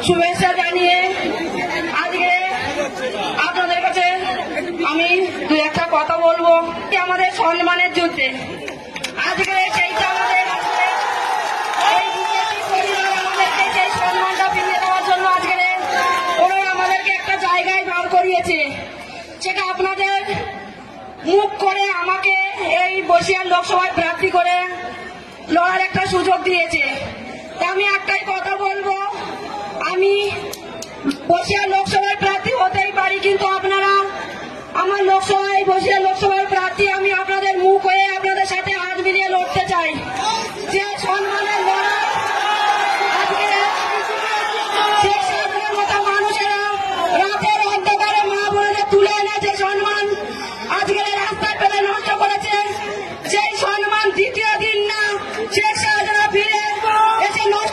শুভেচ্ছা জানিয়ে আজকে আপনাদের কাছে আমি দু একটা কথা বলবো। আমাদের সম্মানের যুদ্ধে আজকে সেইটা আমাদের এই বিজেপি পরিবার আমাদেরকে সেই সম্মানটা ফিরিয়ে দেওয়ার জন্য আজকে ওরা আমাদেরকে একটা জায়গায় দাঁড় করিয়েছে। সেটা আপনাদের মুখ করে আমাকে এই বসিরহাট লোকসভায় প্রার্থী করে লড়ার একটা সুযোগ দিয়েছে। আমি একটাই কথা বলবো, আমি বসিরহাট লোকসভায় প্রার্থী হতেই পারি, কিন্তু আপনারা আমার বসিরহাট লোকসভা